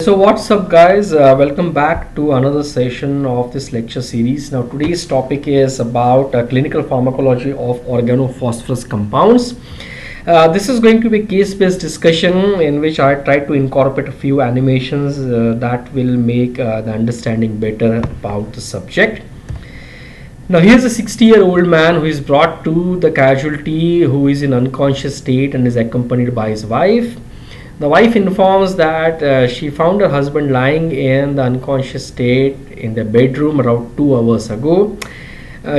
So what's up guys, welcome back to another session of this lecture series. Now today's topic is about clinical pharmacology of organophosphorus compounds. This is going to be a case-based discussion in which I try to incorporate a few animations that will make the understanding better about the subject. Now here's a 60-year-old man who is brought to the casualty, who is in unconscious state and is accompanied by his wife. The wife informs that she found her husband lying in the unconscious state in the bedroom around 2 hours ago.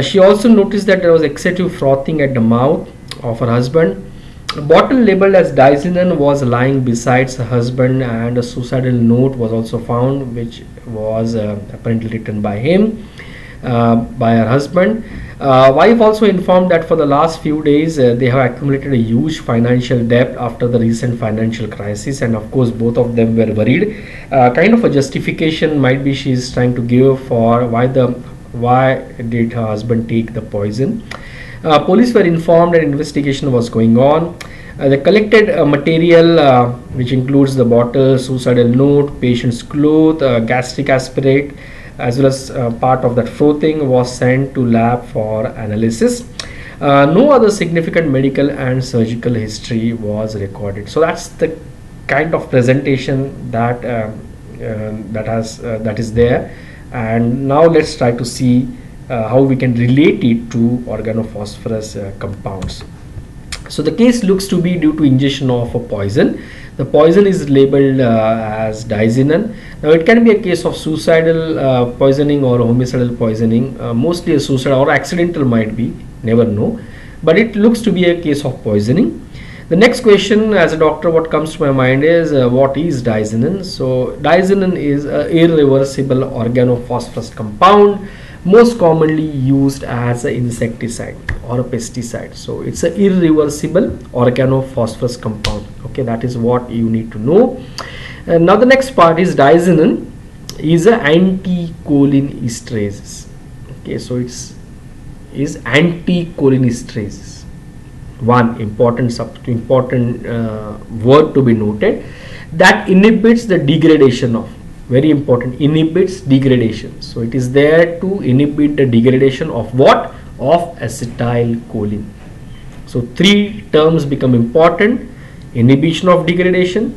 She also noticed that there was excessive frothing at the mouth of her husband. A bottle labeled as Diazinon was lying beside her husband, and a suicidal note was also found, which was apparently written by him, by her husband. Wife also informed that for the last few days they have accumulated a huge financial debt after the recent financial crisis, and of course both of them were worried. Kind of a justification might be she is trying to give for why did her husband take the poison. Police were informed and investigation was going on. The collected material, which includes the bottle, suicidal note, patient's clothes, gastric aspirate, as well as part of that frothing, was sent to lab for analysis. No other significant medical and surgical history was recorded. So that's the kind of presentation that that is there. And now let's try to see how we can relate it to organophosphorus compounds. So the case looks to be due to ingestion of a poison. The poison is labeled as Diazinon. Now it can be a case of suicidal poisoning or homicidal poisoning, mostly a suicidal or accidental might be, never know, but it looks to be a case of poisoning. The next question as a doctor, what comes to my mind is what is Diazinon? So Diazinon is an irreversible organophosphorus compound, most commonly used as an insecticide or a pesticide. So it's an irreversible organophosphorus compound. Okay, that is what you need to know. Now the next part is Diazinon is an anticholinesterases. Okay, so it's is anticholinesterases. One important word to be noted, that inhibits the degradation of, very important, inhibits degradation. So it is there to inhibit the degradation of what? Of acetylcholine. So three terms become important: inhibition of degradation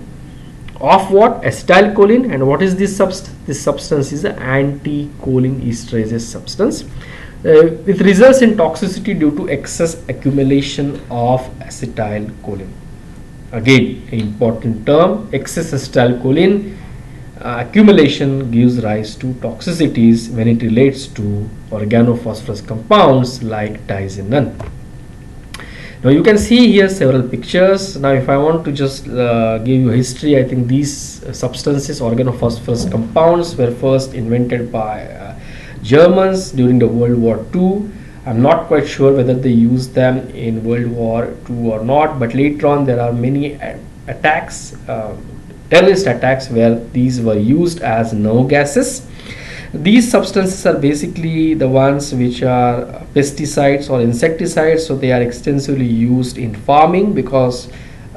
of what? Acetylcholine. And what is this substance? This substance is an anticholinesterases substance. It results in toxicity due to excess accumulation of acetylcholine. Again, an important term, excess acetylcholine accumulation gives rise to toxicities when it relates to organophosphorus compounds like Diazinon. Now you can see here several pictures. Now if I want to just give you history, I think these substances, organophosphorus compounds, were first invented by Germans during the World War II. I'm not quite sure whether they used them in World War II or not, but later on there are many attacks, terrorist attacks, where these were used as nerve gases. These substances are basically the ones which are pesticides or insecticides, so they are extensively used in farming because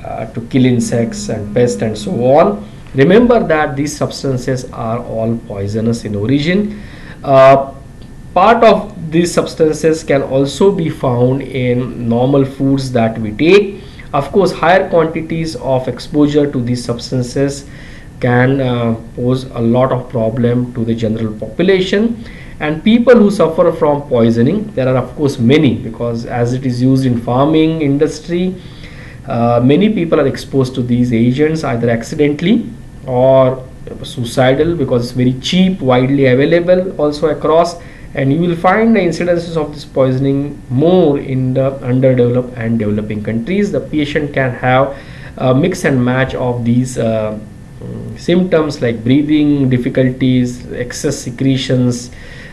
to kill insects and pests and so on. Remember that these substances are all poisonous in origin. Part of these substances can also be found in normal foods that we take. Of course, higher quantities of exposure to these substances can pose a lot of problem to the general population. And people who suffer from poisoning, there are of course many, because as it is used in farming industry, many people are exposed to these agents either accidentally or suicidal, because it's very cheap, widely available also across. And you will find the incidences of this poisoning more in the underdeveloped and developing countries. The patient can have a mix and match of these symptoms like breathing difficulties, excess secretions,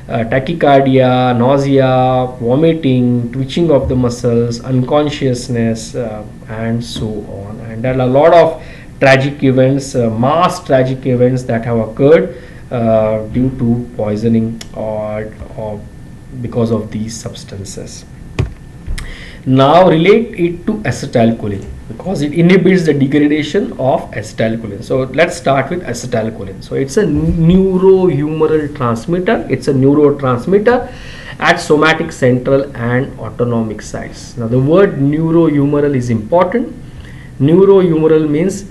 tachycardia, nausea, vomiting, twitching of the muscles, unconsciousness, and so on. And there are a lot of tragic events, mass tragic events that have occurred due to poisoning or because of these substances. Now relate it to acetylcholine because it inhibits the degradation of acetylcholine. So let's start with acetylcholine. So it's a neurohumoral transmitter. It's a neurotransmitter at somatic central and autonomic sites. Now the word neurohumoral is important. Neurohumoral means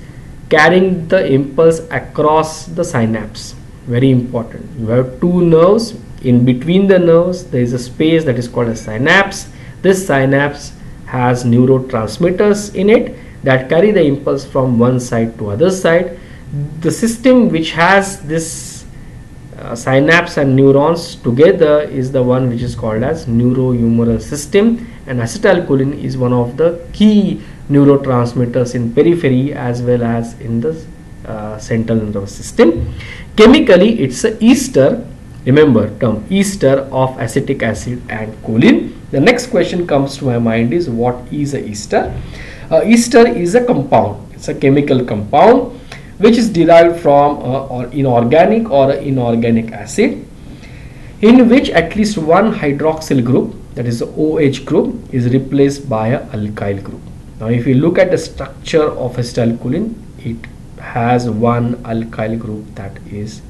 carrying the impulse across the synapse. Very important. You have two nerves. In between the nerves there is a space that is called a synapse. This synapse has neurotransmitters in it that carry the impulse from one side to other side. The system which has this synapse and neurons together is the one which is called as neurohumoral system, and acetylcholine is one of the key neurotransmitters in periphery as well as in the central nervous system. Chemically it's a ester. Remember term ester of acetic acid and choline. The next question comes to my mind is, what is a ester? Ester is a compound. It's a chemical compound which is derived from or inorganic or inorganic acid, in which at least one hydroxyl group, that is the OH group, is replaced by a alkyl group. Now if you look at the structure of acetylcholine, it has one alkyl group that is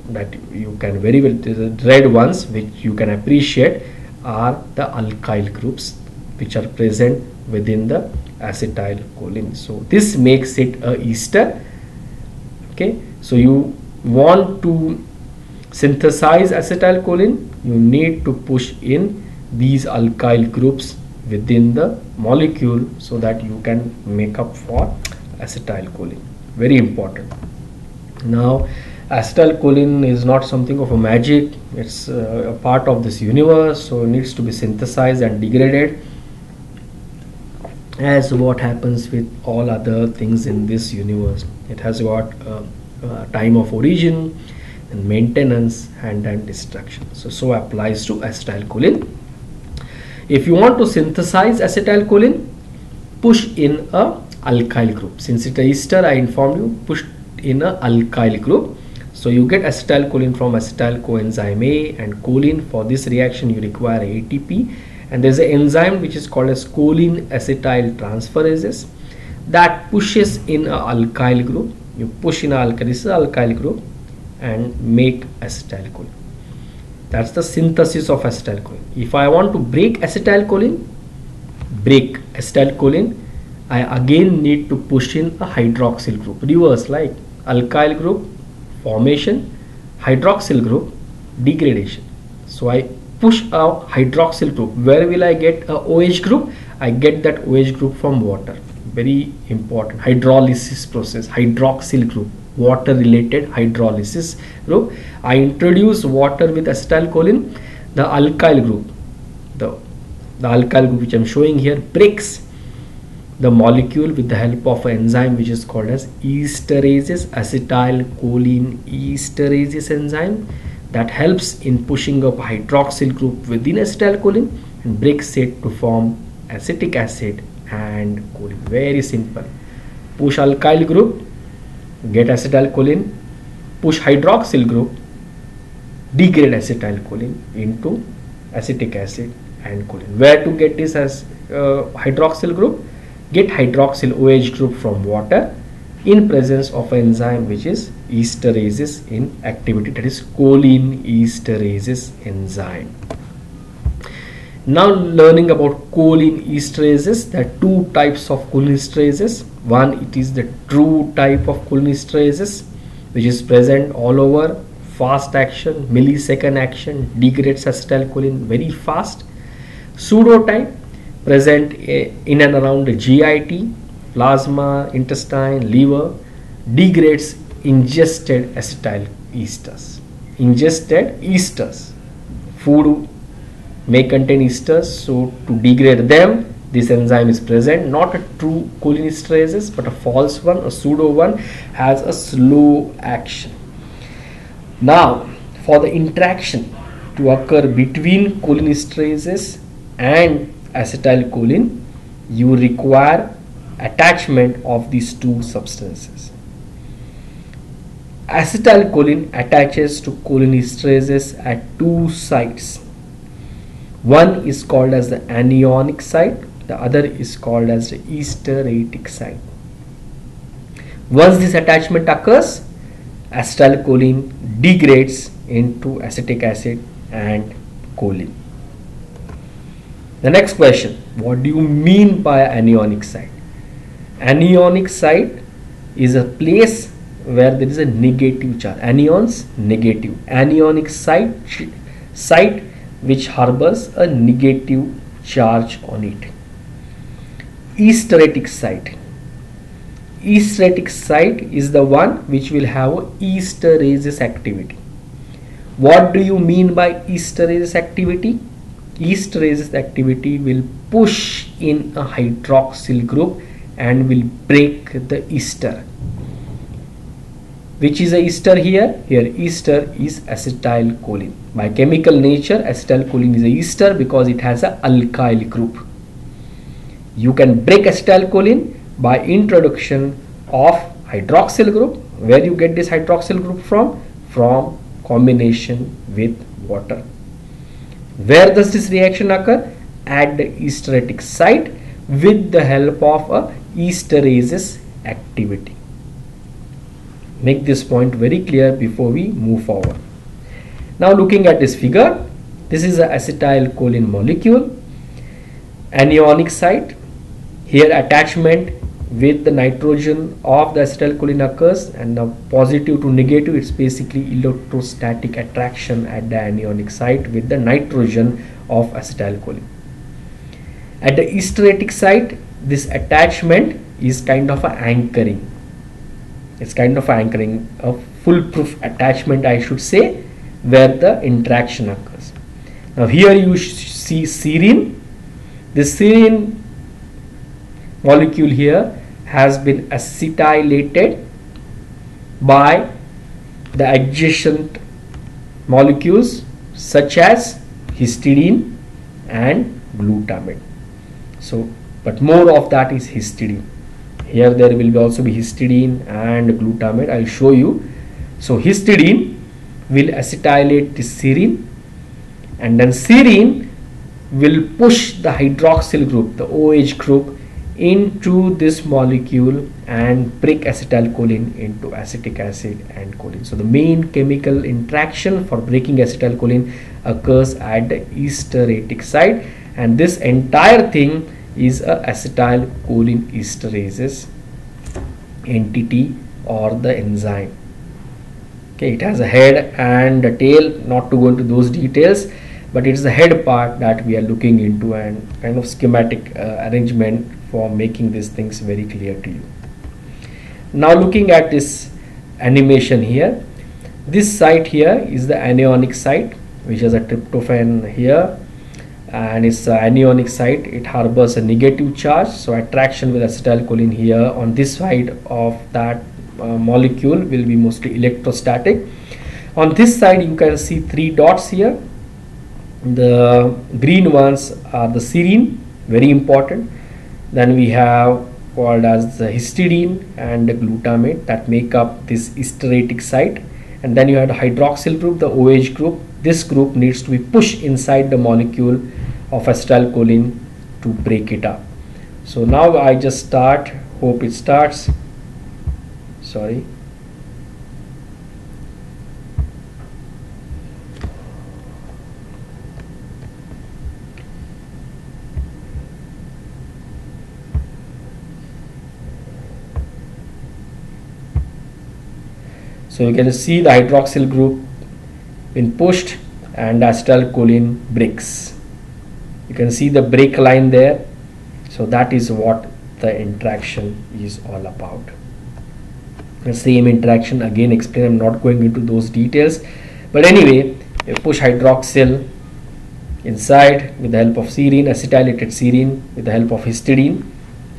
that you can very well, the red ones which you can appreciate are the alkyl groups which are present within the acetylcholine. So this makes it a ester. Okay, so you want to synthesize acetylcholine, you need to push in these alkyl groups within the molecule so that you can make up for acetylcholine. Very important. Now acetylcholine is not something of a magic. It's a part of this universe, so it needs to be synthesized and degraded, as what happens with all other things in this universe. It has got time of origin and maintenance and destruction. So applies to acetylcholine. If you want to synthesize acetylcholine, push in a alkyl group. Since it's a ester, I informed you, push in a alkyl group. So you get acetylcholine from acetyl coenzyme A and choline. For this reaction you require ATP, and there is an enzyme which is called as choline acetyl transferases that pushes in a alkyl group. You push in a alkyl group and make acetylcholine. That's the synthesis of acetylcholine. If I want to break acetylcholine, I again need to push in a hydroxyl group. Reverse, like alkyl group formation, hydroxyl group degradation. So I push a hydroxyl group. Where will I get a OH group? I get that OH group from water. Very important. Hydrolysis process, hydroxyl group, water related hydrolysis group. I introduce water with acetylcholine. The alkyl group, the alkyl group which I am showing here, breaks the molecule with the help of an enzyme which is called as esterases, acetylcholine esterase enzyme, that helps in pushing up hydroxyl group within acetylcholine and breaks it to form acetic acid and choline. Very simple. Push alkyl group, get acetylcholine, push hydroxyl group, degrade acetylcholine into acetic acid and choline. Where to get this as hydroxyl group? Get hydroxyl OH group from water in presence of an enzyme which is esterases in activity, that is choline esterases enzyme. Now learning about cholinesterases, there are two types of cholinesterases. One, it is the true type of cholinesterases which is present all over, fast action, millisecond action, degrades acetylcholine very fast. Pseudo type, present in and around the GIT, plasma, intestine, liver, degrades ingested acetyl esters. Ingested esters. Food may contain esters, so to degrade them, this enzyme is present. Not a true cholinesterases, but a false one, a pseudo one, has a slow action. Now, for the interaction to occur between cholinesterases and acetylcholine, you require attachment of these two substances. Acetylcholine attaches to cholinesterases at two sites. One is called as the anionic site, the other is called as the esteratic site. Once this attachment occurs, acetylcholine degrades into acetic acid and choline. The next question, what do you mean by anionic site? Anionic site is a place where there is a negative charge. Anions, negative. Anionic site which harbors a negative charge on it. Esteratic site. Esteratic site is the one which will have esterases activity. What do you mean by esterases activity? Esterases activity will push in a hydroxyl group and will break the ester. Which is a ester here? Here ester is acetylcholine. By chemical nature, acetylcholine is a ester because it has a alkyl group. You can break acetylcholine by introduction of hydroxyl group. Where you get this hydroxyl group from? From combination with water. Where does this reaction occur? At the esteratic site with the help of a esterases activity. Make this point very clear before we move forward. Now looking at this figure, this is a acetylcholine molecule, anionic site. Here attachment with the nitrogen of the acetylcholine occurs, and now positive to negative, it's basically electrostatic attraction at the anionic site with the nitrogen of acetylcholine. At the esteratic site, this attachment is kind of a anchoring. It's kind of anchoring, a foolproof attachment I should say, where the interaction occurs. Now here you see serine. The serine molecule here has been acetylated by the adjacent molecules such as histidine and glutamate. So, but more of that is histidine. Here there will also be histidine and glutamate. I will show you. So histidine will acetylate the serine, and then serine will push the hydroxyl group, the OH group, into this molecule and break acetylcholine into acetic acid and choline. So the main chemical interaction for breaking acetylcholine occurs at the esteratic site, and this entire thing is a acetylcholinesterases entity or the enzyme. Okay, it has a head and a tail, not to go into those details, but it is the head part that we are looking into, and kind of schematic arrangement for making these things very clear to you. Now looking at this animation here, this site here is the anionic site, which has a tryptophan here, and it's an anionic site. It harbors a negative charge, so attraction with acetylcholine here on this side of that molecule will be mostly electrostatic. On this side you can see three dots here. The green ones are the serine, very important. Then we have called as the histidine and the glutamate that make up this esteratic site, and then you have the hydroxyl group, the OH group. This group needs to be pushed inside the molecule of acetylcholine to break it up. So now I just start, hope it starts. Sorry. So you can see the hydroxyl group been pushed and acetylcholine breaks. You can see the break line there. So that is what the interaction is all about. The same interaction again explained, I'm not going into those details, but anyway, you push hydroxyl inside with the help of serine, acetylated serine with the help of histidine,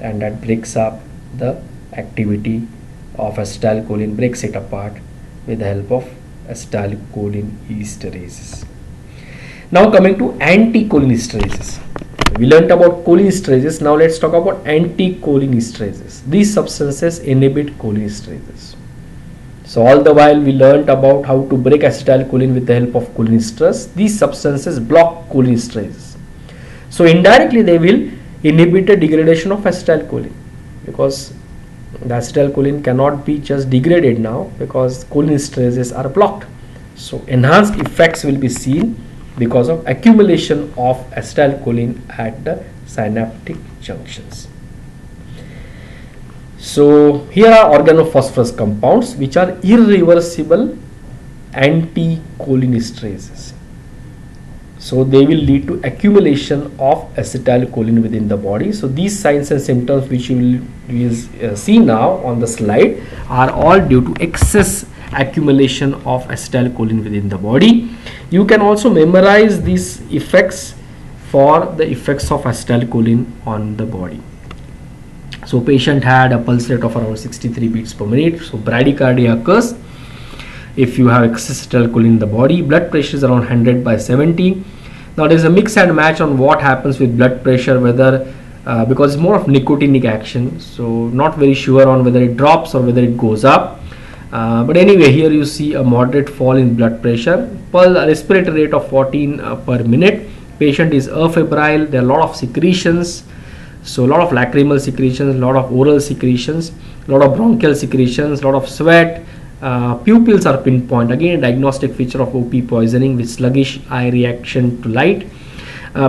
and that breaks up the activity of acetylcholine, breaks it apart with the help of acetylcholinesterases. Now coming to anticholinesterases. We learnt about cholinesterases. Now let's talk about anticholinesterases. These substances inhibit cholinesterases. So all the while we learnt about how to break acetylcholine with the help of cholinesterase. These substances block cholinesterases. So indirectly they will inhibit the degradation of acetylcholine, because the acetylcholine cannot be just degraded now because cholinesterases are blocked. So enhanced effects will be seen because of accumulation of acetylcholine at the synaptic junctions. So here are organophosphorus compounds which are irreversible anticholinesterases. So they will lead to accumulation of acetylcholine within the body. So these signs and symptoms which you will see now on the slide are all due to excess accumulation of acetylcholine within the body. You can also memorize these effects for the effects of acetylcholine on the body. So patient had a pulse rate of around 63 beats per minute. So bradycardia occurs if you have excess acetylcholine in the body. Blood pressure is around 100 by 70. Now there is a mix and match on what happens with blood pressure, whether because it's more of nicotinic action, so not very sure on whether it drops or whether it goes up. But anyway, here you see a moderate fall in blood pressure. Respiratory rate of 14 per minute. Patient is afebrile. There are a lot of secretions. So a lot of lacrimal secretions, a lot of oral secretions, a lot of bronchial secretions, a lot of sweat. Pupils are pinpoint. Again, a diagnostic feature of OP poisoning with sluggish eye reaction to light.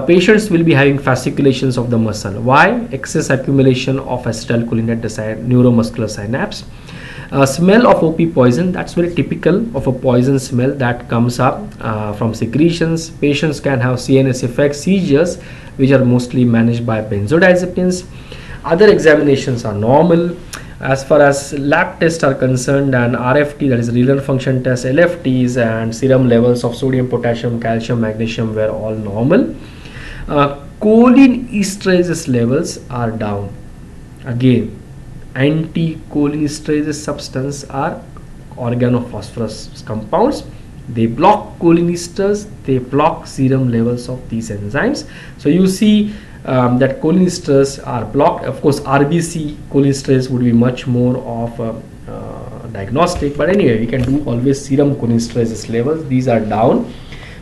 Patients will be having fasciculations of the muscle. Why? Excess accumulation of acetylcholine at the neuromuscular synapse. Smell of OP poison, that's very typical of a poison smell that comes up from secretions. Patients can have CNS effects, seizures, which are mostly managed by benzodiazepines. Other examinations are normal. As far as lab tests are concerned, and RFT, that is renal function test, LFTs, and serum levels of sodium, potassium, calcium, magnesium were all normal. Cholinesterases levels are down. Again, anticholinesterases substance are organophosphorus compounds. They block cholinesterase, they block serum levels of these enzymes. So you see that cholinesterases are blocked. Of course, RBC cholinesterase would be much more of a diagnostic, but anyway, we can do always serum cholinesterases levels. These are down.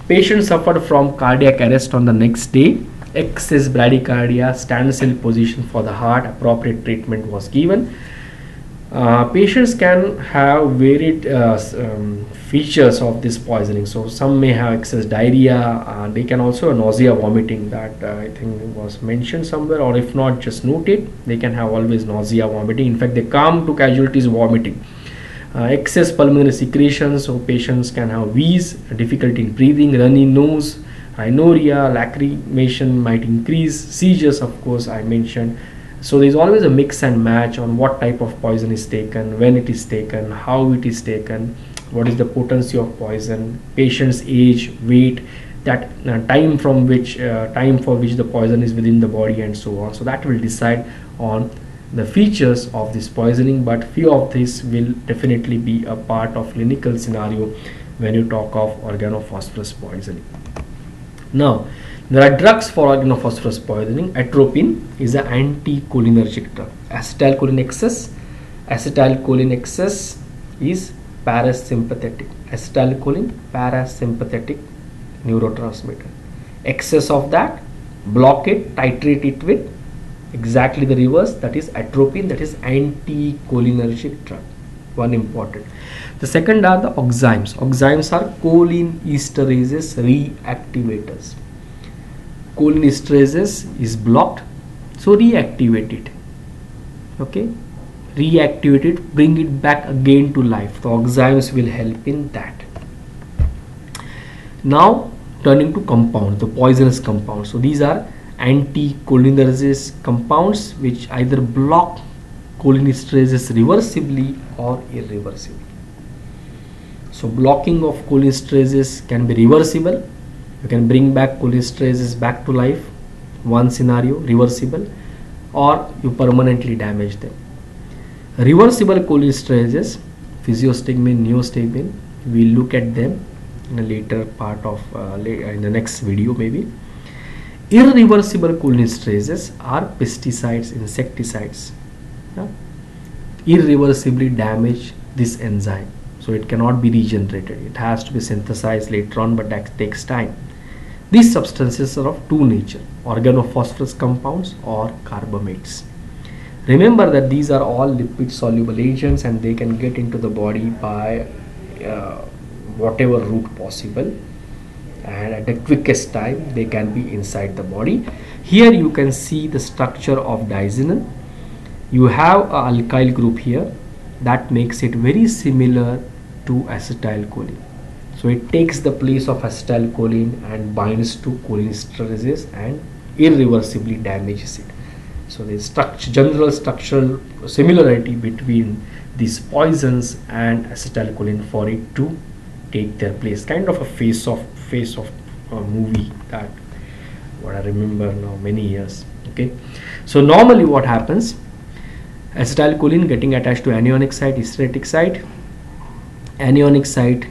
Patient suffered from cardiac arrest on the next day. Excess bradycardia, standstill position for the heart, appropriate treatment was given. Patients can have varied features of this poisoning. So some may have excess diarrhea, they can also have nausea, vomiting, that I think was mentioned somewhere, or if not, just note it. They can have always nausea, vomiting. In fact, they come to casualties vomiting. Excess pulmonary secretions, so patients can have wheeze, difficulty in breathing, runny nose, rhinorrhea, lacrimation might increase, seizures, of course, I mentioned. So there is always a mix and match on what type of poison is taken, when it is taken, how it is taken, what is the potency of poison, patient's age, weight, that time for which the poison is within the body, and so on. So that will decide on the features of this poisoning, but few of this will definitely be a part of clinical scenario when you talk of organophosphorus poisoning. Now, there are drugs for organophosphorus poisoning. Atropine is an anticholinergic drug. Acetylcholine excess is parasympathetic. Acetylcholine, parasympathetic neurotransmitter. Excess of that, block it, titrate it with exactly the reverse, that is atropine, that is anticholinergic drug. One important. The second are the oximes. Oximes are cholinesterases reactivators. Cholinesterases is blocked, so reactivate it. Okay, reactivate it, bring it back again to life. The oximes will help in that. Now turning to compounds, the poisonous compounds. So these are anticholinergic compounds which either block cholinesterases reversibly or irreversibly. So blocking of cholinesterases can be reversible. You can bring back cholinesterases back to life, one scenario, reversible, or you permanently damage them. Reversible cholinesterases, physiostigmine, neostigmine, we'll look at them in a later part of in the next video maybe. Irreversible cholinesterases are pesticides, insecticides. Irreversibly damage this enzyme. so it cannot be regenerated. It has to be synthesized later on, but that takes time. These substances are of two nature: organophosphorus compounds or carbamates. Remember that these are all lipid soluble agents, and they can get into the body by whatever route possible, and at the quickest time they can be inside the body. Here you can see the structure of diazinon. You have a alkyl group here that makes it very similar to acetylcholine. So it takes the place of acetylcholine and binds to cholinesterases and irreversibly damages it. So there is general structural similarity between these poisons and acetylcholine for it to take their place. Kind of a face of movie that what I remember now, many years. Okay, so normally what happens, acetylcholine getting attached to anionic site, esteratic site, anionic site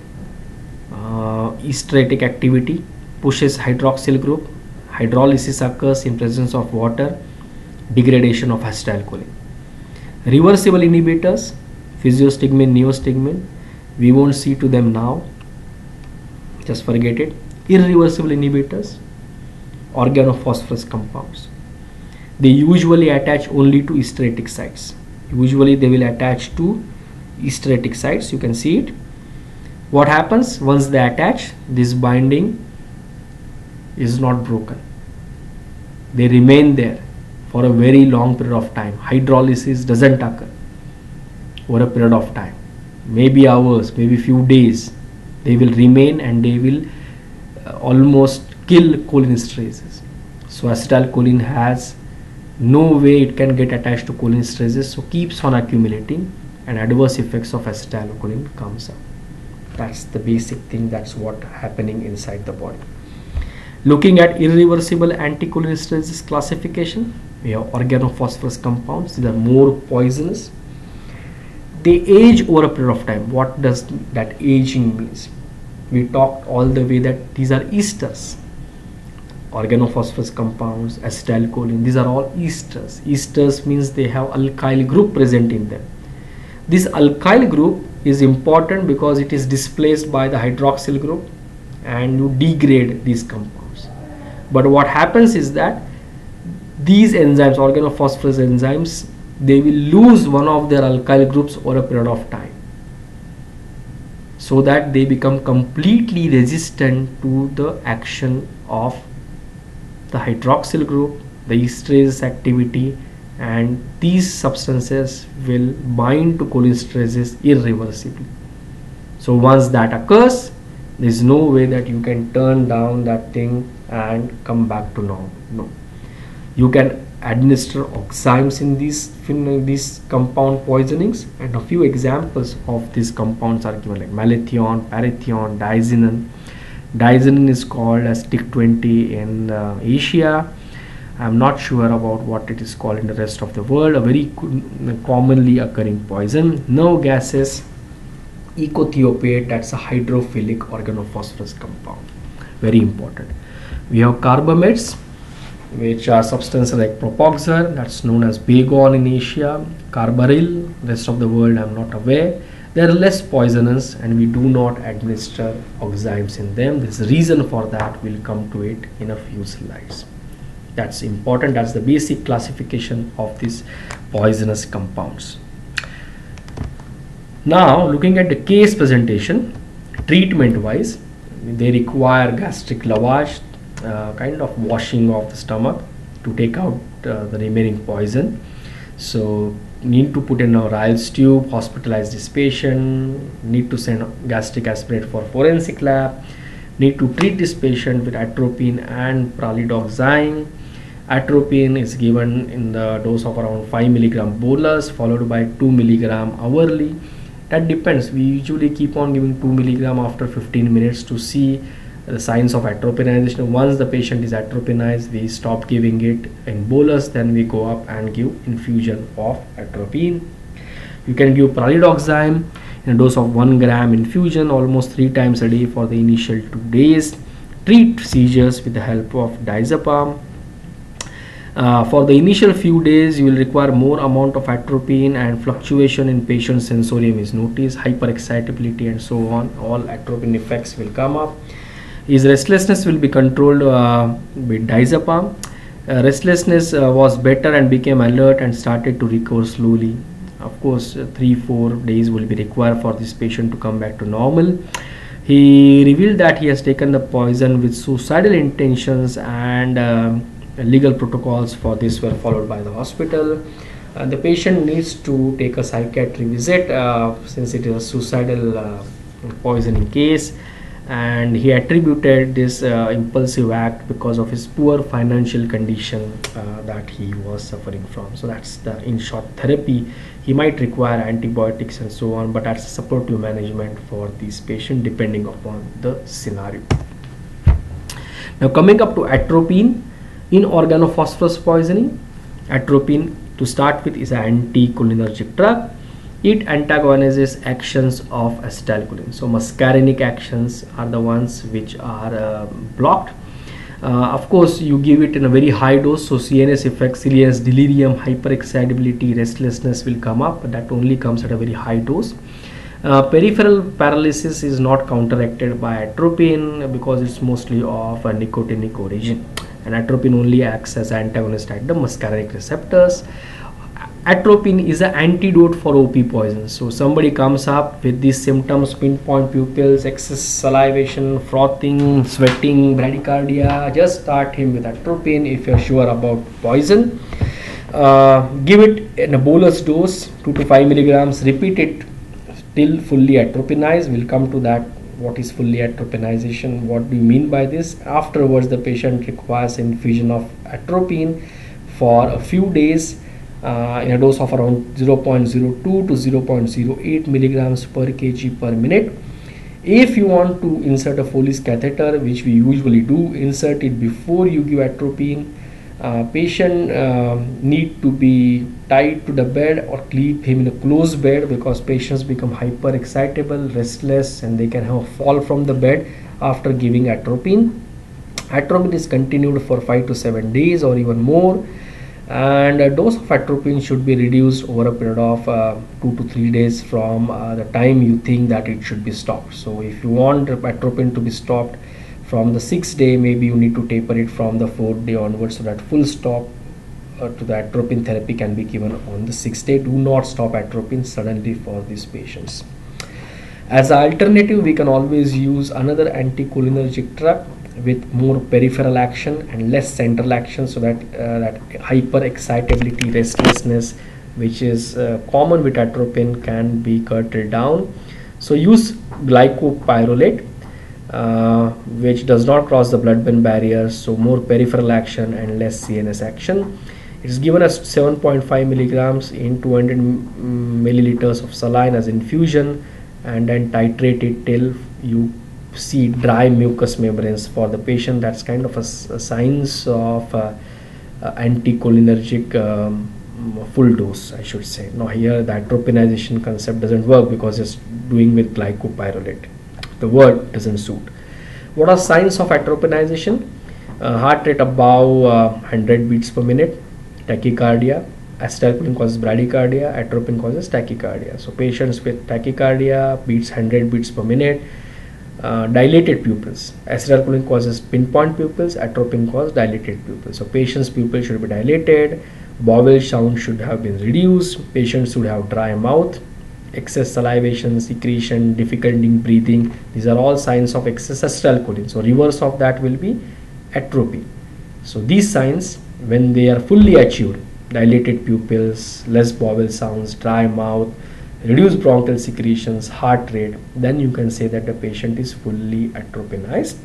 esteratic activity pushes hydroxyl group, hydrolysis occurs in presence of water, degradation of acetylcholine. Reversible inhibitors, physiostigmine, neostigmine, we won't see to them now, just forget it. Irreversible inhibitors, organophosphorus compounds, they usually attach only to esteratic sites. Usually they will attach to esteratic sites. You can see it. What happens once they attach, this binding is not broken, they remain there for a very long period of time. Hydrolysis doesn't occur over a period of time, maybe hours, maybe few days. They will remain and they will almost kill cholinesterases. So acetylcholine has no way it can get attached to cholinesterases, so keeps on accumulating and adverse effects of acetylcholine comes up. That's the basic thing, that's what happening inside the body. Looking at irreversible anticholinesterases classification, we have organophosphorus compounds. These are more poisonous. They age over a period of time. What does that aging means? We talked all the way that these are esters. Organophosphorus compounds, acetylcholine, these are all esters. Esters means they have alkyl group present in them. This alkyl group is important because it is displaced by the hydroxyl group and you degrade these compounds. But what happens is that these enzymes, organophosphorus enzymes, they will lose one of their alkyl groups over a period of time, so that they become completely resistant to the action of the hydroxyl group, the esterase activity, and these substances will bind to cholinesterases irreversibly. So once that occurs, there is no way that you can turn down that thing and come back to normal. No, you can administer oximes in these compound poisonings, and a few examples of these compounds are given, like malathion, parathion, diazinon. Diazinon is called as TIC20 in Asia. I am not sure about what it is called in the rest of the world. A very commonly occurring poison. Nerve gases, echothiopate, that's a hydrophilic organophosphorus compound, very important. We have carbamates, which are substances like propoxur, that's known as Baygon in Asia, carbaryl, rest of the world I am not aware. They are less poisonous and we do not administer oximes in them. There is a reason for that, we'll come to it in a few slides. That's important, that's the basic classification of these poisonous compounds. Now looking at the case presentation, treatment wise, they require gastric lavage, kind of washing of the stomach to take out the remaining poison. So need to put in a Ryle's tube, hospitalize this patient, need to send gastric aspirate for forensic lab, need to treat this patient with atropine and Paralidoxime. Atropine is given in the dose of around 5 mg bolus followed by 2 mg hourly. That depends, we usually keep on giving 2 mg after 15 minutes to see the signs of atropinisation. Once the patient is atropinized, we stop giving it in bolus, then we go up and give infusion of atropine. You can give Paralidoxime in a dose of 1 gram infusion almost 3 times a day for the initial 2 days. Treat seizures with the help of diazepam. For the initial few days, you will require more amount of atropine, and fluctuation in patient's sensorium is noticed, hyperexcitability and so on. All atropine effects will come up. His restlessness will be controlled with diazepam. Restlessness was better and became alert and started to recover slowly. Of course, 3-4 days will be required for this patient to come back to normal. He revealed that he has taken the poison with suicidal intentions, and legal protocols for this were followed by the hospital. The patient needs to take a psychiatric visit since it is a suicidal poisoning case, and he attributed this impulsive act because of his poor financial condition that he was suffering from. So that's the in short therapy. He might require antibiotics and so on, but that's supportive management for this patient depending upon the scenario. Now coming up to atropine. In organophosphorus poisoning, atropine to start with is an anticholinergic drug. It antagonizes actions of acetylcholine. So muscarinic actions are the ones which are blocked. Of course, you give it in a very high dose, so CNS effects, CNS delirium, hyperexcitability, restlessness will come up, but that only comes at a very high dose. Peripheral paralysis is not counteracted by atropine because it's mostly of a nicotinic origin, and atropine only acts as antagonist at the muscarinic receptors. Atropine is an antidote for OP poison. So somebody comes up with these symptoms: pinpoint pupils, excess salivation, frothing, sweating, bradycardia, just start him with atropine if you're sure about poison. Give it in a bolus dose, 2 to 5 milligrams, repeat it till fully atropinized. We'll come to that. What is fully atropinization? What do you mean by this? Afterwards, the patient requires infusion of atropine for a few days in a dose of around 0.02 to 0.08 milligrams per kg per minute. If you want to insert a Foley's catheter, which we usually do, insert it before you give atropine. Patient need to be tied to the bed or keep him in a closed bed, because patients become hyper excitable, restless, and they can have a fall from the bed after giving atropine. Atropine is continued for 5 to 7 days or even more, and a dose of atropine should be reduced over a period of 2 to 3 days from the time you think that it should be stopped. So if you want atropine to be stopped from the 6th day, maybe you need to taper it from the 4th day onwards, so that full stop to the atropine therapy can be given on the 6th day. Do not stop atropine suddenly for these patients. As an alternative, we can always use another anticholinergic drug with more peripheral action and less central action, so that that hyperexcitability, restlessness, which is common with atropine, can be curtailed down. So use glycopyrrolate, which does not cross the blood-brain barrier, so more peripheral action and less CNS action. It is given as 7.5 milligrams in 200 milliliters of saline as infusion, and then titrate it till you see dry mucous membranes for the patient. That's kind of a signs of anticholinergic full dose, I should say. Now here the atropinization concept doesn't work because it's doing with glycopyrrolate. The word doesn't suit. What are signs of atropinization? Heart rate above 100 beats per minute, tachycardia. Acetylcholine causes bradycardia, atropine causes tachycardia. So patients with tachycardia, beats 100 beats per minute. Dilated pupils. Acetylcholine causes pinpoint pupils, atropine causes dilated pupils. So patient's pupils should be dilated, bowel sound should have been reduced, patients should have dry mouth, excess salivation, secretion, difficulty in breathing. These are all signs of excess acetylcholine. So reverse of that will be atropine. So these signs, when they are fully achieved, dilated pupils, less bowel sounds, dry mouth, reduced bronchial secretions, heart rate, then you can say that the patient is fully atropinized.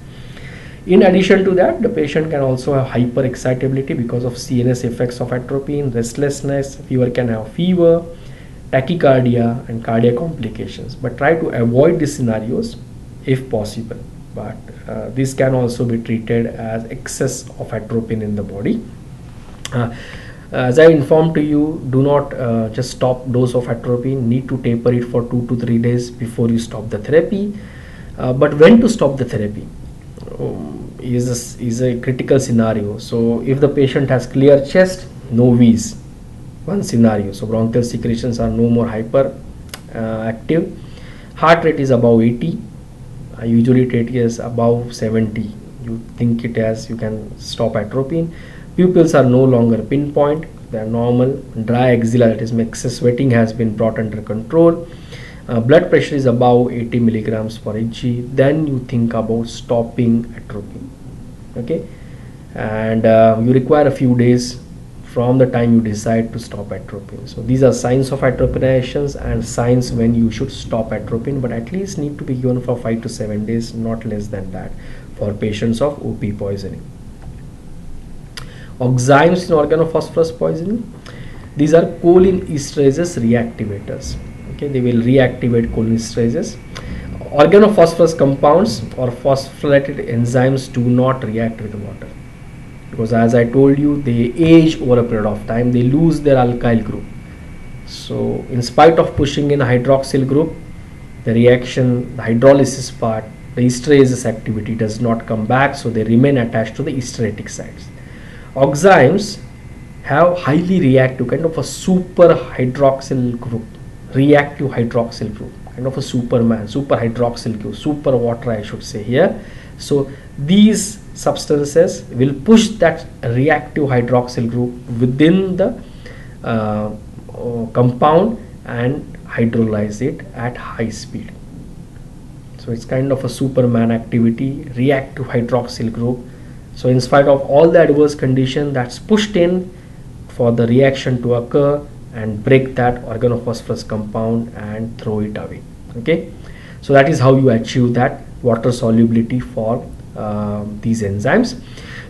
In addition to that, the patient can also have hyperexcitability because of CNS effects of atropine, restlessness, fever, can have fever, tachycardia, and cardiac complications. But try to avoid these scenarios if possible. But this can also be treated as excess of atropine in the body. As I informed to you, do not just stop dose of atropine. Need to taper it for 2 to 3 days before you stop the therapy. But when to stop the therapy? is a critical scenario. So if the patient has clear chest, no wheeze, one scenario. So bronchial secretions are no more hyper active. Heart rate is above 80. Usually it is above 70. You think it as, you can stop atropine. Pupils are no longer pinpoint, they are normal. Dry axilla, that is excess sweating, has been brought under control. Blood pressure is above 80 milligrams per Hg. Then you think about stopping atropine. Okay, and you require a few days from the time you decide to stop atropine. So these are signs of atropinations and signs when you should stop atropine, but at least need to be given for 5 to 7 days, not less than that, for patients of OP poisoning. Oximes in organophosphorus poisoning, these are cholinesterases reactivators. Okay, they will reactivate cholinesterases. Organophosphorus compounds or phosphorylated enzymes do not react with water, because as I told you, they age over a period of time, they lose their alkyl group. So in spite of pushing in hydroxyl group, the reaction, the hydrolysis part, the esterases activity does not come back, so they remain attached to the esteratic sites. Oximes have highly reactive, kind of a super hydroxyl group, reactive hydroxyl group, kind of a Superman, super hydroxyl group, super water I should say here. So these substances will push that reactive hydroxyl group within the compound and hydrolyze it at high speed. So it's kind of a Superman activity, reactive hydroxyl group. So in spite of all the adverse condition, that's pushed in for the reaction to occur and break that organophosphorus compound and throw it away. Okay, so that is how you achieve that water solubility for these enzymes.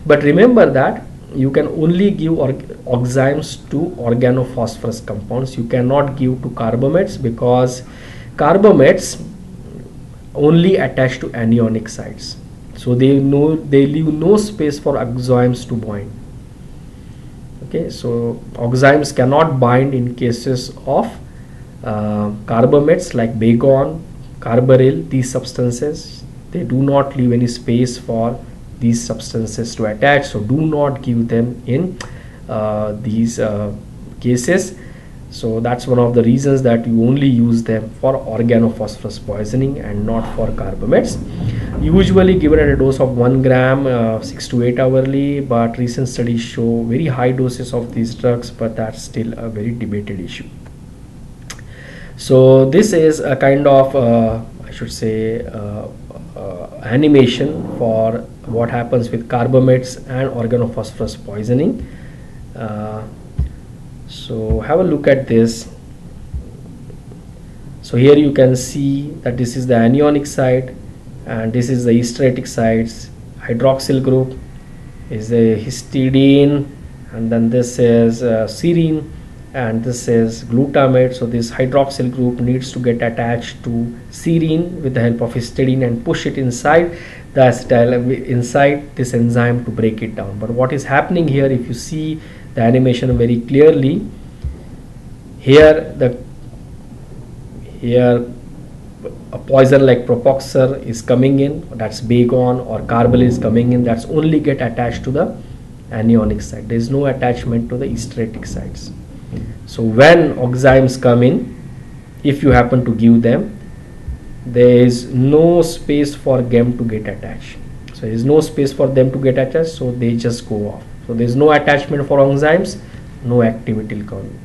But remember that you can only give oximes to organophosphorus compounds. You cannot give to carbamates, because carbamates only attach to anionic sites, so they leave no space for oximes to bind. Okay, so oximes cannot bind in cases of carbamates like Baygon, carbaryl. These substances, they do not leave any space for these substances to attach, so do not give them in these cases. So that's one of the reasons that you only use them for organophosphorus poisoning and not for carbamates. Usually given at a dose of 1 gram 6 to 8 hourly, but recent studies show very high doses of these drugs, but that's still a very debated issue. So this is a kind of I should say animation for what happens with carbamates and organophosphorus poisoning. So have a look at this. So here you can see that this is the anionic site and this is the esteratic sites. Hydroxyl group is the histidine, and then this is serine, and this is glutamate. So this hydroxyl group needs to get attached to serine with the help of histidine and push it inside the acetyl, inside this enzyme to break it down. But what is happening here, if you see the animation very clearly, here a poison like propoxur is coming in, that's Baygon, or carbaryl is coming in, that's only get attached to the anionic site. There is no attachment to the esteratic sites. So when oximes come in, if you happen to give them, there is no space for them to get attached. So there is no space for them to get attached, so they just go off. So there is no attachment for enzymes, no activity will come.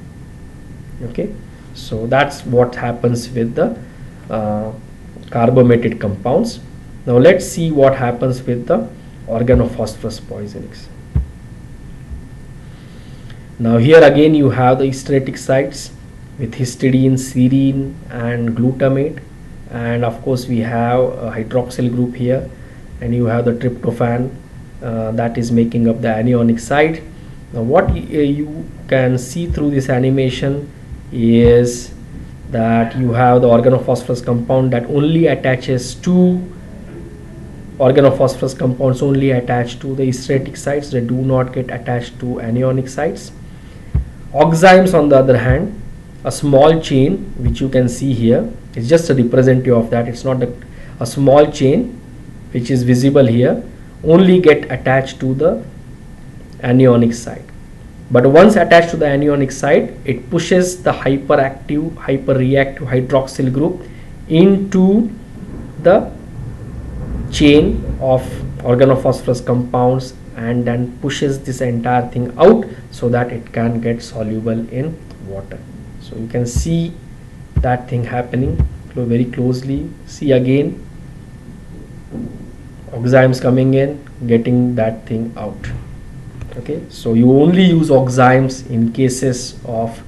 Okay, so that's what happens with the carbamated compounds. Now let's see what happens with the organophosphorus poisonings. Now here again you have the esteratic sites with histidine, serine and glutamate, and of course we have a hydroxyl group here, and you have the tryptophan that is making up the anionic site. Now what you can see through this animation is that you have the organophosphorus compound that only attaches to organophosphorus compounds only attached to the esteratic sites, they do not get attached to anionic sites. Oximes on the other hand, a small chain which you can see here, is just a representative of that, it's not a small chain which is visible here. only get attached to the anionic side. But once attached to the anionic side, it pushes the hyperactive, hyperreactive hydroxyl group into the chain of organophosphorus compounds and then pushes this entire thing out so that it can get soluble in water. So you can see that thing happening very closely. See again, Oximes coming in, getting that thing out. Okay, so you only use Oximes in cases of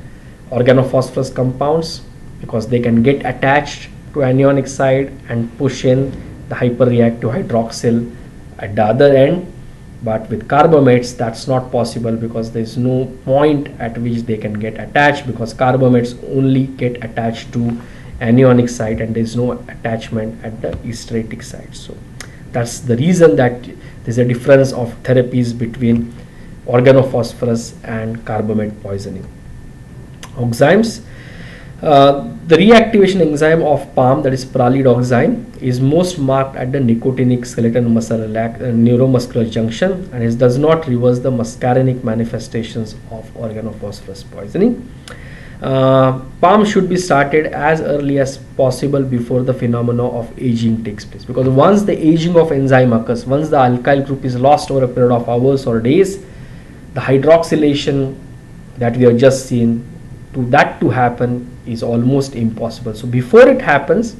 organophosphorus compounds because they can get attached to anionic side and push in the hyperreactive hydroxyl at the other end. But with carbamates, that's not possible because there is no point at which they can get attached, because carbamates only get attached to anionic side and there is no attachment at the esteratic side. So that's the reason that there's a difference of therapies between organophosphorus and carbamate poisoning. Oximes. The reactivation enzyme of PALM, that is paralidoxime, is most marked at the nicotinic skeletal muscle neuromuscular junction, and it does not reverse the muscarinic manifestations of organophosphorus poisoning. PALM should be started as early as possible before the phenomena of aging takes place, because once the aging of enzyme occurs, once the alkyl group is lost over a period of hours or days, the hydroxylation that we have just seen, to happen is almost impossible. So before it happens,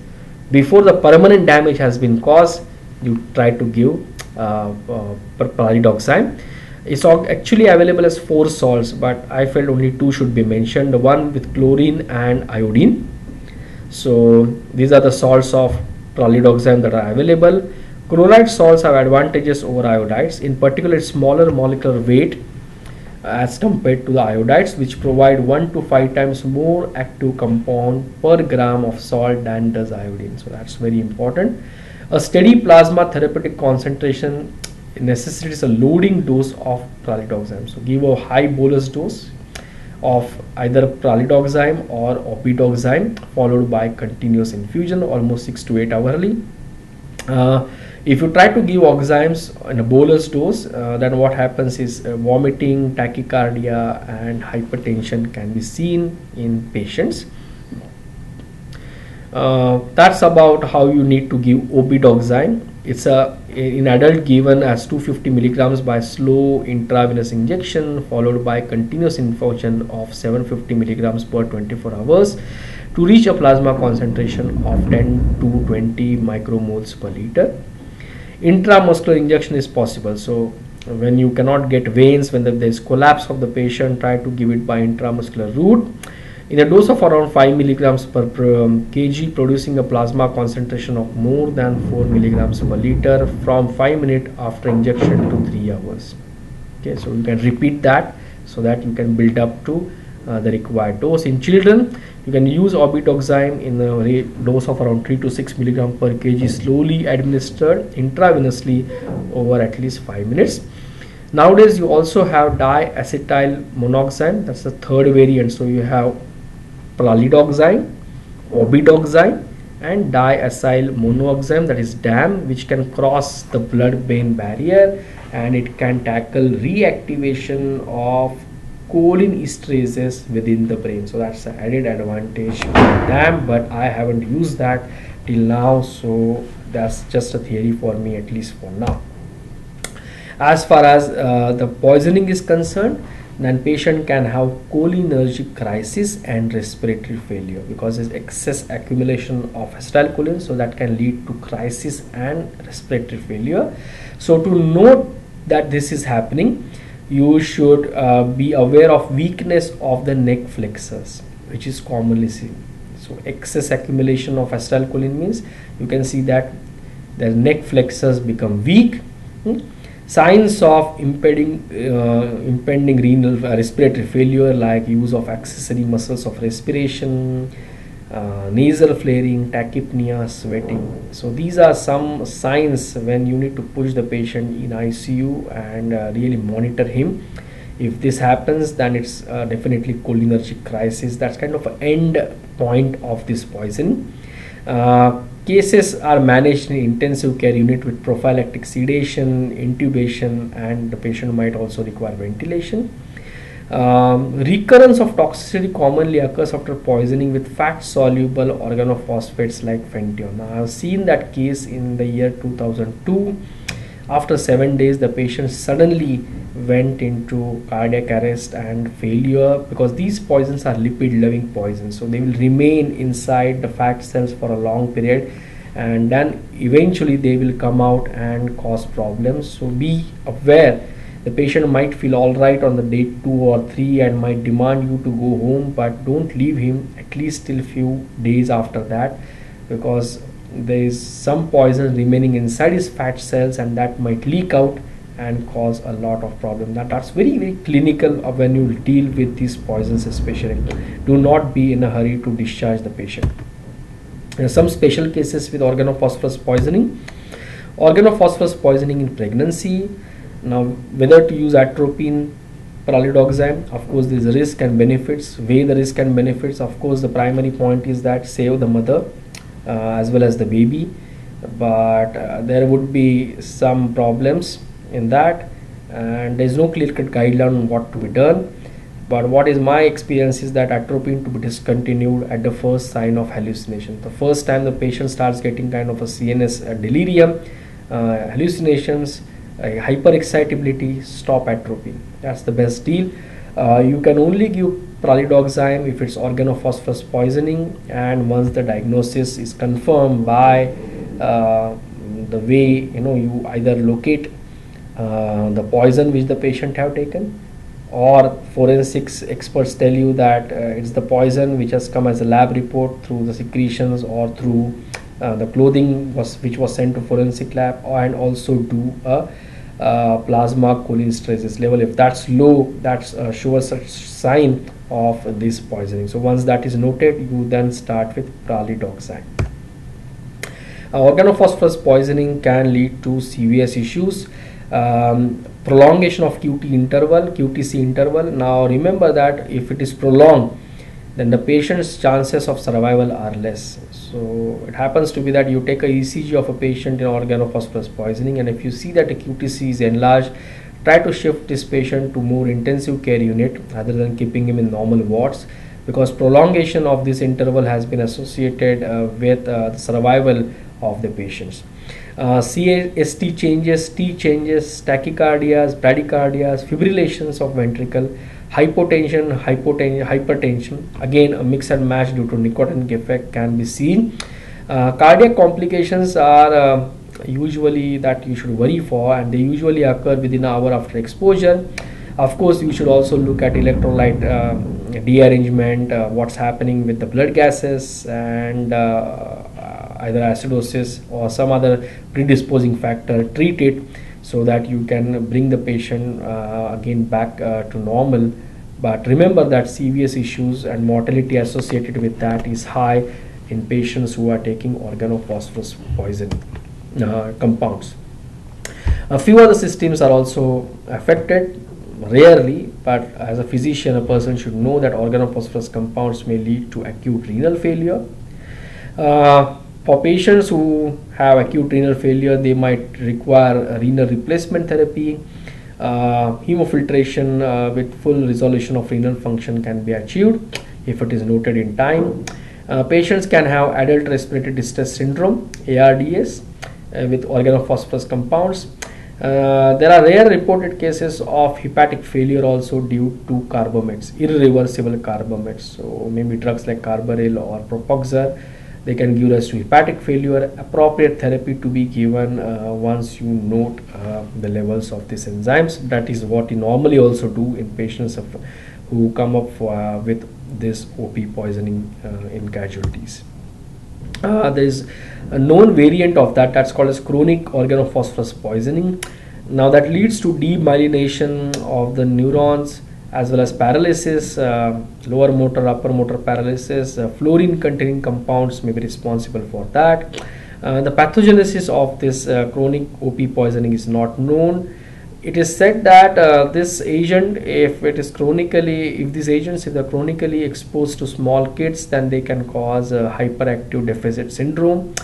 before the permanent damage has been caused, you try to give paralidoxime. It's actually available as 4 salts, but I felt only 2 should be mentioned, the one with chlorine and iodine. So these are the salts of paralidoxime that are available. Chloride salts have advantages over iodides, in particular smaller molecular weight as compared to the iodides, which provide 1 to 5 times more active compound per gram of salt than does iodine. So that's very important. A steady plasma therapeutic concentration necessitates a loading dose of paralidoxime. So give a high bolus dose of either paralidoxime or opidoxime followed by continuous infusion almost 6 to 8 hourly. If you try to give Oximes in a bolus dose, then what happens is vomiting, tachycardia and hypertension can be seen in patients. That's about how you need to give opidoxime. It's in adult given as 250 milligrams by slow intravenous injection followed by continuous infusion of 750 milligrams per 24 hours to reach a plasma concentration of 10 to 20 micromoles per liter. Intramuscular injection is possible. So when you cannot get veins, when there is collapse of the patient, try to give it by intramuscular route in a dose of around 5 milligrams per kg, producing a plasma concentration of more than 4 milligrams per liter from 5 minutes after injection to 3 hours. Okay, so you can repeat that so that you can build up to the required dose. In children, you can use opidoxime in a dose of around 3 to 6 milligram per kg, slowly administered intravenously over at least 5 minutes. Nowadays, you also have diacetyl monoxime. That's the third variant. So you have paralidoxime, opidoxime, and diacetyl monoxime, that is DAM, which can cross the blood-brain barrier and it can tackle reactivation of cholinesterases within the brain. So that's the added advantage of DAM, but I haven't used that till now, so that's just a theory for me, at least for now. As far as the poisoning is concerned, then patient can have cholinergic crisis and respiratory failure because there's excess accumulation of acetylcholine, so that can lead to crisis and respiratory failure. So to note that this is happening, you should be aware of weakness of the neck flexors, which is commonly seen. So excess accumulation of acetylcholine means you can see that the neck flexors become weak. Signs of impending renal respiratory failure, like use of accessory muscles of respiration, nasal flaring, tachypnea, sweating. So these are some signs when you need to push the patient in ICU and really monitor him. If this happens, then it's definitely cholinergic crisis. That's kind of an end point of this poison. Cases are managed in intensive care unit with prophylactic sedation, intubation, and the patient might also require ventilation. Recurrence of toxicity commonly occurs after poisoning with fat-soluble organophosphates like Parathion. I have seen that case in the year 2002. After 7 days, the patient suddenly went into cardiac arrest and failure, because these poisons are lipid-loving poisons, so they will remain inside the fat cells for a long period, and then eventually they will come out and cause problems. So be aware. The patient might feel all right on the day 2 or 3 and might demand you to go home, but don't leave him at least till few days after that, because there is some poison remaining inside his fat cells and that might leak out and cause a lot of problem. That's very clinical when you deal with these poisons. Especially, do not be in a hurry to discharge the patient. There are some special cases with organophosphorus poisoning. Organophosphorus poisoning in pregnancy. Now, whether to use atropine, paralidoxime, of course there is risk and benefits. Weigh the risk and benefits. Of course, the primary point is that save the mother as well as the baby, but there would be some problems in that, and there is no clear-cut guideline on what to be done. But what is my experience is that atropine to be discontinued at the first sign of hallucination. The first time the patient starts getting kind of a CNS delirium, hallucinations, hyperexcitability, stop atropine. That's the best deal. You can only give paralidoxime if it's organophosphorus poisoning, and once the diagnosis is confirmed by the way you either locate the poison which the patient have taken, or forensics experts tell you that it's the poison which has come as a lab report through the secretions or through the clothing which was sent to forensic lab, and also do a plasma cholinesterases level. If that's low, that's shows a sign of this poisoning. So once that is noted, you then start with paralidoxime. Organophosphorus poisoning can lead to CVS issues. Prolongation of QTC interval. Now remember that if it is prolonged, then the patient's chances of survival are less. So it happens to be that you take a ECG of a patient in organophosphorus poisoning, and if you see that the QTC is enlarged, try to shift this patient to more intensive care unit rather than keeping him in normal wards, because prolongation of this interval has been associated with the survival of the patients. CST changes, T changes, tachycardias, bradycardias, fibrillations of ventricle, hypotension, hypertension. Again, a mix and match due to nicotinic effect can be seen. Cardiac complications are usually that you should worry for, and they usually occur within an hour after exposure. Of course, you should also look at electrolyte dearrangement, what's happening with the blood gases, and either acidosis or some other predisposing factor. Treat it so that you can bring the patient again back to normal. But remember that CVS issues and mortality associated with that is high in patients who are taking organophosphorus poisoning compounds. A few other systems are also affected, rarely, but as a physician, a person should know that organophosphorus compounds may lead to acute renal failure. For patients who have acute renal failure, they might require a renal replacement therapy. Hemofiltration with full resolution of renal function can be achieved if it is noted in time. Patients can have adult respiratory distress syndrome, ARDS, with organophosphorus compounds. There are rare reported cases of hepatic failure also due to carbamates, irreversible carbamates. So maybe drugs like Carbaryl or Propoxur, they can give us to hepatic failure. Appropriate therapy to be given once you note the levels of these enzymes. That is what you normally also do in patients who come up with this OP poisoning in casualties. There is a known variant of that's called as chronic organophosphorus poisoning. Now that leads to demyelination of the neurons as well as paralysis, lower motor, upper motor paralysis. Fluorine containing compounds may be responsible for that. The pathogenesis of this chronic OP poisoning is not known. it is said that this agent, if these agents, if they're chronically exposed to small kids, then they can cause hyperactive deficit syndrome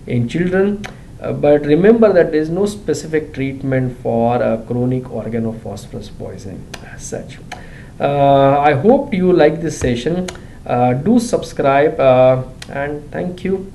in children. But remember that there is no specific treatment for chronic organophosphorus poisoning as such. I hope you like this session. Do subscribe and thank you.